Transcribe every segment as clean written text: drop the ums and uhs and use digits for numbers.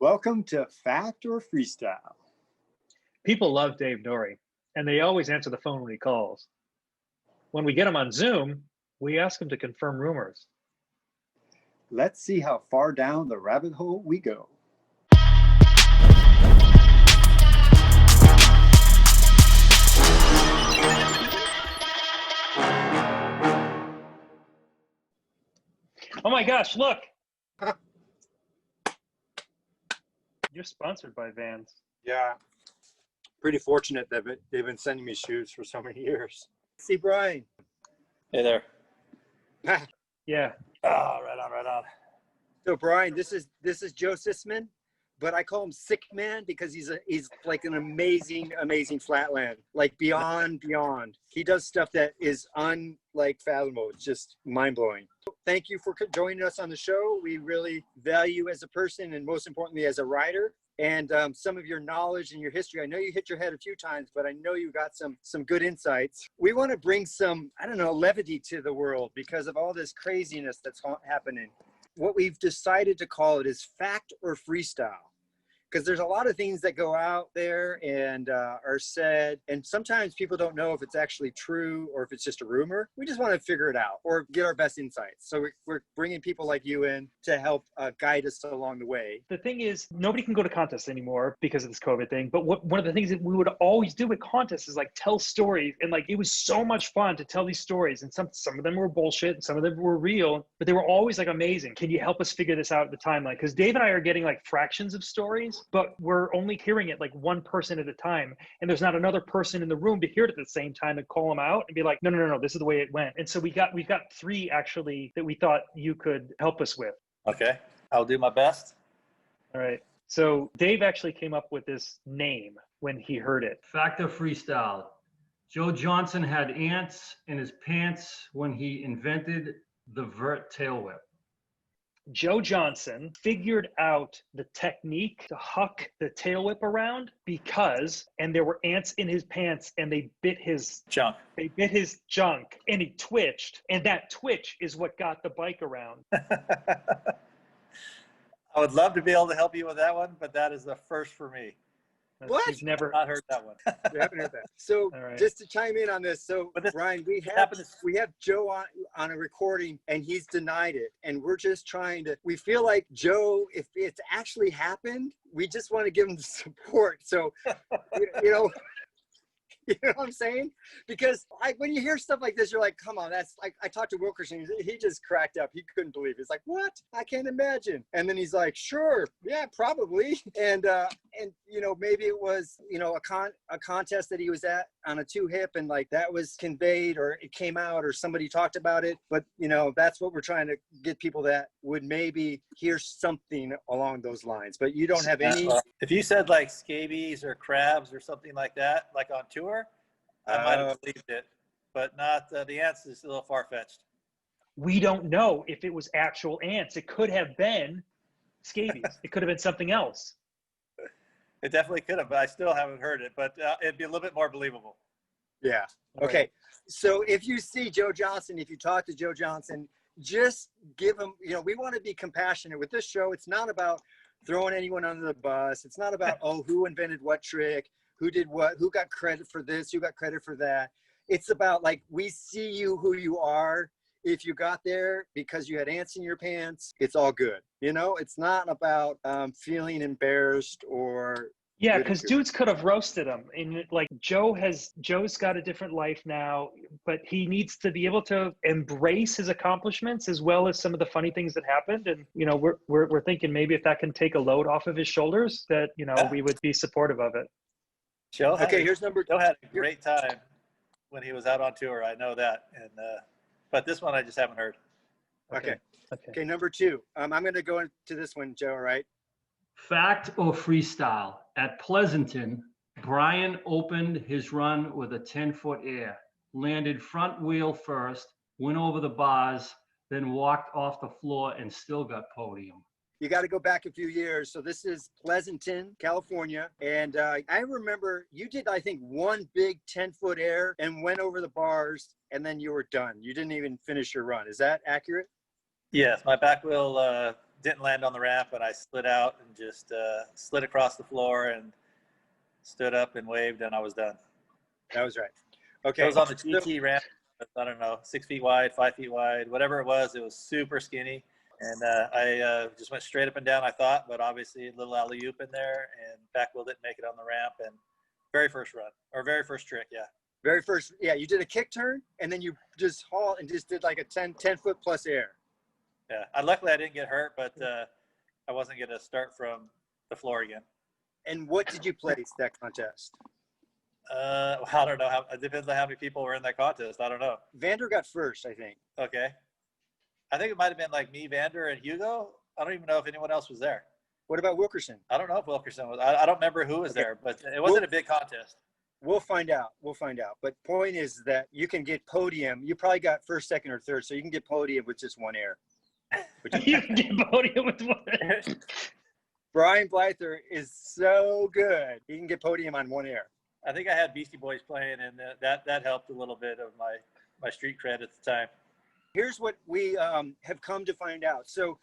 Welcome to Fact or Freestyle. People love Dave Nourie, and they always answer the phone when he calls. When we get him on Zoom, we ask him to confirm rumors. Let's see how far down the rabbit hole we go. Oh my gosh, look! You're sponsored by Vans. Yeah. Pretty fortunate that they've been sending me shoes for so many years. See Brian. Hey there. Yeah. Oh, right on, right on. So Brian, this is Joe Sisman, but I call him Sick Man because he's like an amazing Flatland, like beyond. He does stuff that is fathomable. It's just mind blowing. Thank you for joining us on the show. We really value you as a person and most importantly as a rider. And some of your knowledge and your history. I know you hit your head a few times, but I know you got some good insights. We want to bring some, levity to the world because of all this craziness that's happening. What we've decided to call it is fact or freestyle. Because there's a lot of things that go out there and are said, and sometimes people don't know if it's actually true or if it's just a rumor. We just want to figure it out or get our best insights. So we're bringing people like you in to help guide us along the way. The thing is, nobody can go to contests anymore because of this COVID thing. But one of the things that we would always do at contests is tell stories. And it was so much fun to tell these stories. And some of them were bullshit and some of them were real, but they were always amazing. Can you help us figure this out at the time? Because Dave and I are getting fractions of stories, but we're only hearing it one person at a time. And there's not another person in the room to hear it at the same time and call them out and be like, no, this is the way it went. And so we've got three actually that we thought you could help us with. Okay, I'll do my best. All right. So Dave actually came up with this name when he heard it. factOrFreestyle. Joe Johnson had ants in his pants when he invented the vert tail whip. Joe Johnson figured out the technique to huck the tail whip around and there were ants in his pants and they bit his junk. They bit his junk and he twitched, and that twitch is what got the bike around. I would love to be able to help you with that one, but that is the first for me. What? He's never not heard that one. We haven't heard that. So right. Just to chime in on this, Brian, we have Joe on a recording and he's denied it. And we're just we feel like Joe, if it's actually happened, we just want to give him the support. So, you know what I'm saying? Because when you hear stuff like this, you're like, come on, that's I talked to Wilkerson. He just cracked up. He couldn't believe it. He's like, what? I can't imagine. And then he's like, sure, yeah, probably. And maybe it was, a contest that he was at on a 2-hip and that was conveyed or it came out or somebody talked about it. But, that's what we're trying to get people that would maybe hear something along those lines. But you don't have any. If you said scabies or crabs or something like that, on tour, I might have believed it, but not the ants is a little far-fetched. We don't know if it was actual ants. It could have been scabies. It could have been something else. It definitely could have, but I still haven't heard it, but it'd be a little bit more believable. Yeah. Okay. Right. So if you see Joe Johnson, if you talk to Joe Johnson, just give him, we want to be compassionate with this show. It's not about throwing anyone under the bus. It's not about, who invented what trick, who did what, who got credit for this, who got credit for that. It's about we see you who you are. If you got there because you had ants in your pants, it's all good. It's not about feeling embarrassed or. Yeah, because dudes could have roasted him. And Joe's got a different life now, but he needs to be able to embrace his accomplishments as well as some of the funny things that happened. And we're thinking maybe if that can take a load off of his shoulders, that we would be supportive of it. Joe had a great time when he was out on tour. I know that, and but this one I just haven't heard. Okay. Number 2. I'm going to go into this one, Joe. All right. Fact or freestyle? At Pleasanton, Brian opened his run with a 10-foot air, landed front wheel first, went over the bars, then walked off the floor and still got podium. You got to go back a few years. So this is Pleasanton, California. And I remember you did, I think, one big 10-foot air and went over the bars and then you were done. You didn't even finish your run. Is that accurate? Yes, my back wheel didn't land on the ramp, and I slid out and just slid across the floor and stood up and waved, and I was done. That was right. Okay. It was on the GT ramp. I don't know, 6 feet wide, 5 feet wide, whatever it was. It was super skinny. And I just went straight up and down, I thought, but obviously a little alley-oop in there, and back wheel didn't make it on the ramp. And very first run, or very first trick, yeah. Very first, yeah, you did a kick turn, and then you just hauled and just did like a 10 foot plus air. Yeah, luckily I didn't get hurt, but I wasn't going to start from the floor again. And what did you place that contest? I don't know. It depends on how many people were in that contest. I don't know. Vander got first, I think. Okay. I think it might have been like me, Vander, and Hugo. I don't even know if anyone else was there. What about Wilkerson? I don't know if Wilkerson was. I don't remember who was there, but it wasn't a big contest. We'll find out. We'll find out. But point is that you can get podium. You probably got first, second, or third, so you can get podium with just one air. You can get podium with one air. Brian Blyther is so good. He can get podium on one air. I think I had Beastie Boys playing, and that helped a little bit of my street cred at the time. Here's what we have come to find out. So,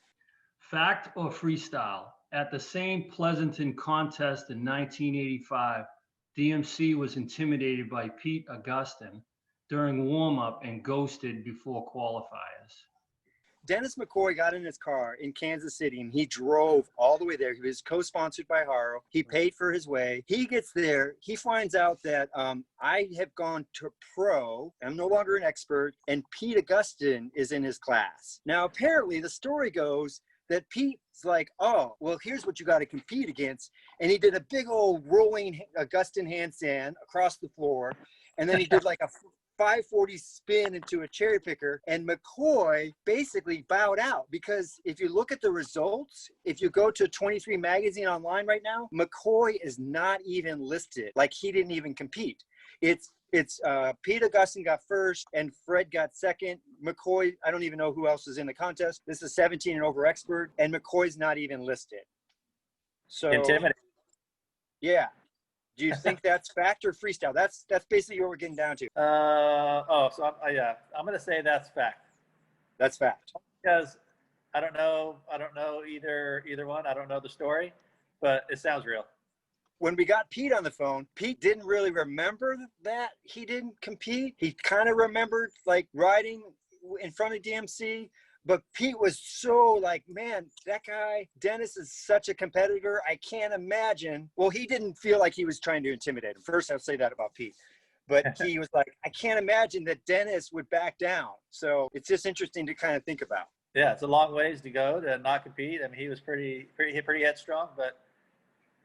Fact or freestyle? At the same Pleasanton contest in 1985, DMC was intimidated by Pete Augustin during warm-up and ghosted before qualifiers. Dennis McCoy got in his car in Kansas City, and he drove all the way there. He was co-sponsored by Haro. He paid for his way. He gets there. He finds out that I have gone to pro. I'm no longer an expert, and Pete Augustin is in his class. Now, apparently, the story goes that Pete's like, oh, well, here's what you got to compete against. And he did a big old rolling Augustin handstand across the floor, and then he did like a 540 spin into a cherry picker, and McCoy basically bowed out, because if you look at the results, if you go to 23 magazine online right now, McCoy is not even listed. Like, he didn't even compete. It's Pete Augustin got first and Fred got second. McCoy, I don't even know who else is in the contest. This is 17 and over expert, and McCoy's not even listed. So Intimidating. Yeah. Do you think that's fact or freestyle? That's basically what we're getting down to. I'm going to say that's fact. That's fact. Because I don't know either one. I don't know the story, but it sounds real. When we got Pete on the phone, Pete didn't really remember that he didn't compete. He kind of remembered like riding in front of DMC, but Pete was so like, man, that guy, Dennis, is such a competitor. I can't imagine. Well, he didn't feel like he was trying to intimidate him. First, I'll say that about Pete. But he was like, I can't imagine that Dennis would back down. So it's just interesting to kind of think about. Yeah, it's a long ways to go to not compete. I mean, he was pretty headstrong, but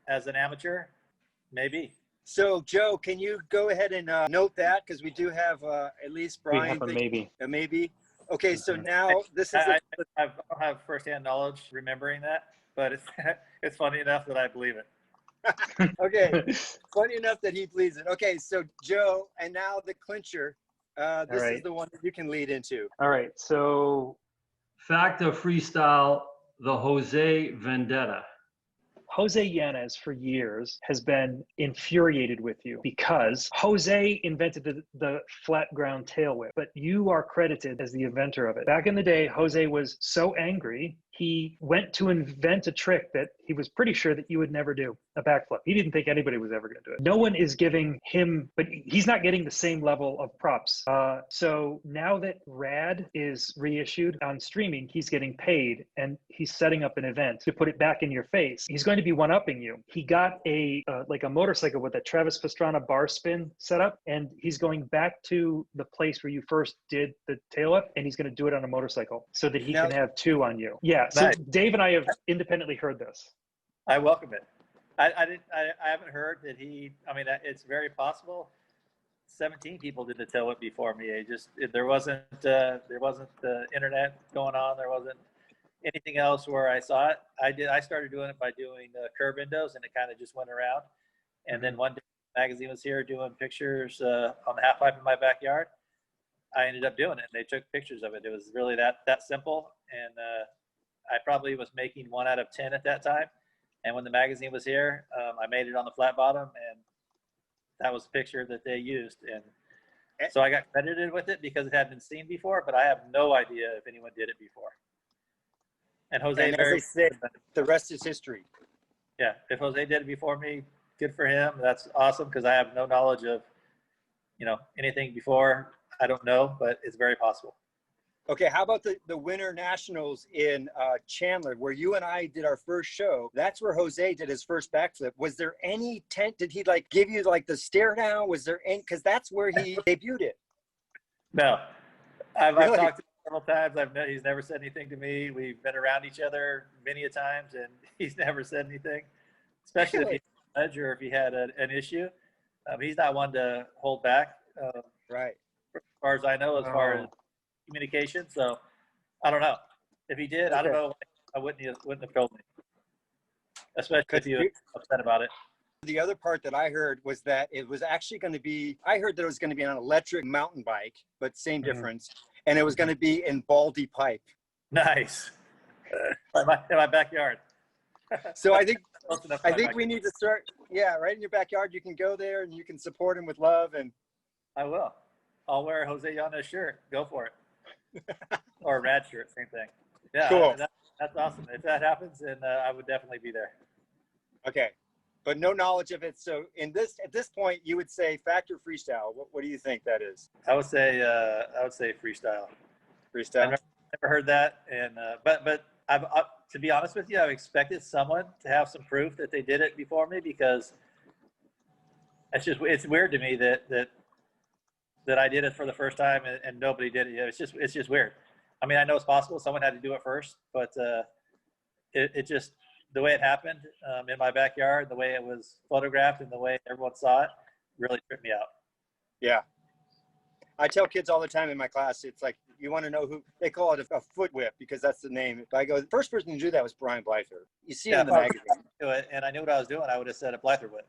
as an amateur, maybe. So, Joe, can you go ahead and note that? Because we do have at least Brian. We have a maybe. A maybe. Okay, so now this is. I don't have firsthand knowledge remembering that, but it's funny enough that I believe it. Okay, funny enough that he believes it. Okay, so Joe, and now the clincher. This is the one that you can lead into. All right, so Fact or freestyle? The Jose Vendetta. Jose Yanez for years has been infuriated with you because Jose invented the flat ground tail whip, but you are credited as the inventor of it. Back in the day, Jose was so angry, he went to invent a trick that he was pretty sure that you would never do, a backflip. He didn't think anybody was ever going to do it. No one is giving him, but he's not getting the same level of props. So now that Rad is reissued on streaming, he's getting paid and he's setting up an event to put it back in your face. He's going to be one-upping you. He got a motorcycle with a Travis Pastrana bar spin setup, and he's going back to the place where you first did the tail whip, and he's going to do it on a motorcycle so that he can have two on you. Yeah. So Nice. Dave and I have independently heard this. I welcome it. I haven't heard that it's very possible 17 people did the tail whip before me. There wasn't the internet going on. There wasn't anything else where I saw it. I started doing it by doing curb endos, and it kind of just went around. And then one day the magazine was here doing pictures on the half pipe in my backyard. I ended up doing it, and they took pictures of it. It was really that simple. And I probably was making 1 out of 10 at that time. And when the magazine was here, I made it on the flat bottom, and that was the picture that they used. And so I got credited with it because it hadn't been seen before, but I have no idea if anyone did it before. And Jose, And as they say, the rest is history. yeah, if Jose did it before me, good for him. That's awesome because I have no knowledge of, anything before. I don't know, but it's very possible. Okay, how about the Winter Nationals in Chandler, where you and I did our first show? That's where Jose did his first backflip. Was there any tent? Did he like give you like the stare down? Was there any? Because that's where he debuted it. No, I've Really? talked to him several times. He's never said anything to me. We've been around each other many a times, and he's never said anything. Especially if he had a ledge or if he had an issue, he's not one to hold back. Right. As far as I know, as far as communication. So I don't know. If he did, I don't know. I wouldn't have told me, especially if he was upset about it. The other part that I heard was that it was actually going to be, I heard that it was going to be an electric mountain bike, but same difference. And it was going to be in Baldy pipe. Nice. in my backyard. So I think we we need to start, right in your backyard. You can go there and you can support him with love. And I will. I'll wear a Jose Yanez shirt. Go for it. Or a rad shirt, same thing. Yeah, cool. That's awesome. If that happens, then I would definitely be there. Okay. But no knowledge of it. So at this point, you would say factor freestyle. What do you think that is? I would say freestyle. Freestyle. I've never heard that, and but I've to be honest with you, I've expected someone to have some proof that they did it before me because it's weird to me that I did it for the first time and nobody did it. It's just weird. I mean, I know it's possible. Someone had to do it first, but it just, the way it happened in my backyard, the way it was photographed and the way everyone saw it really tripped me out. Yeah. I tell kids all the time in my class, it's like, you want to know who, they call it a foot whip because that's the name. If I go, the first person to do that was Brian Blyther. You see it in the magazine. And I knew what I was doing, I would have said a Blyther whip.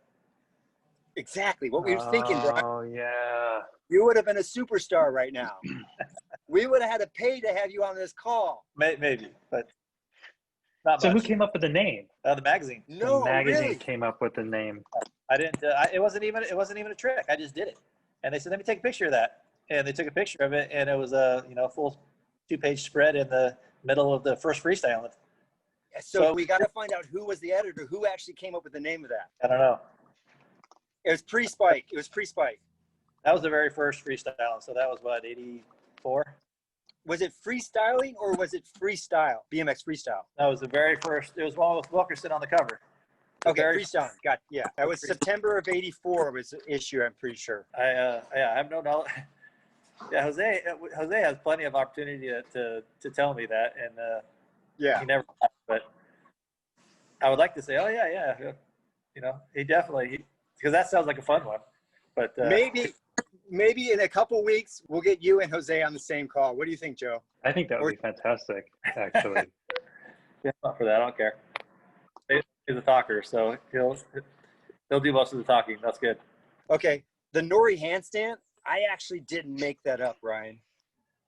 Exactly what we were thinking, Brian. Oh, yeah. You would have been a superstar right now. We would have had to pay to have you on this call. Maybe, but not So much. who came up with the name? The magazine. No, the magazine really? came up with the name. I didn't. It wasn't even a trick. I just did it, and they said, "Let me take a picture of that." And they took a picture of it, and it was a full 2-page spread in the middle of the first freestyle. So we got to find out who was the editor, who actually came up with the name of that. I don't know. It was pre-Spike. That was the very first freestyle. So that was what, 84? Was it freestyling or was it freestyle? BMX freestyle. That was the very first. It was one with Wilkerson on the cover. Okay, freestyling. That was September of '84 was the issue. I'm pretty sure. I have no knowledge. Yeah, Jose has plenty of opportunity to tell me that, and he never. But I would like to say, oh yeah, he definitely, because that sounds like a fun one. But maybe in a couple weeks we'll get you and Jose on the same call. What do you think, Joe? I think that would be fantastic, actually. Yeah, not for that. I don't care. He's a talker, so he'll do most of the talking. That's good. Okay, the Nourie handstand. I actually didn't make that up, Ryan.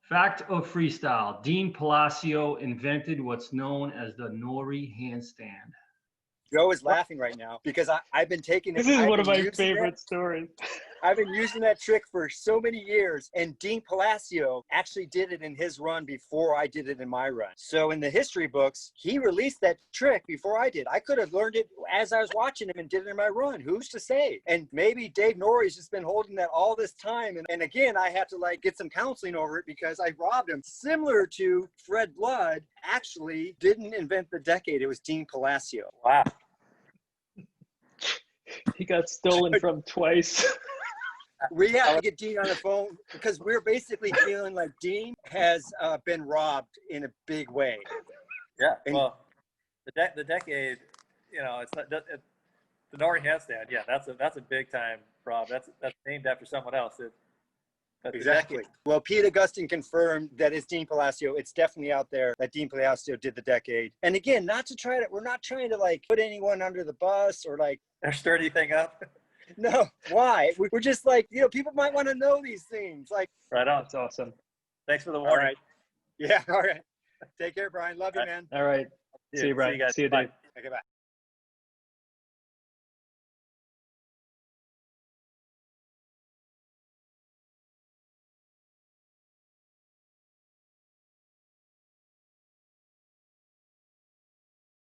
Fact or freestyle? Dean Palacio invented what's known as the Nourie handstand. Joe is laughing right now because I've been taking it. This is one of my favorite stories. I've been using that trick for so many years, and Dean Palacio actually did it in his run before I did it in my run. So in the history books, he released that trick before I did. I could have learned it as I was watching him and did it in my run. Who's to say? And maybe Dave Nourie's just been holding that all this time. And again, I have to like get some counseling over it because I robbed him. Similar to Fred Blood actually didn't invent the decade. It was Dean Palacio. Wow. He got stolen from twice. We have to get Dean on the phone because we're basically feeling like Dean has been robbed in a big way. Yeah, well, the decade, it's not the Nourie handstand. Yeah, that's a big time rob. That's named after someone else. Exactly. Well, Pete Augustine confirmed that it's Dean Palacio. It's definitely out there that Dean Palacio did the decade. And again, we're not trying to like put anyone under the bus or like stir anything up. No, why? We're just like, people might want to know these things. Like, right on. That's awesome. Thanks for the warning. All right. Yeah, all right. Take care, Brian. Love you, man. All right. See you, Brian. See you guys. See you, Dave. Okay, bye.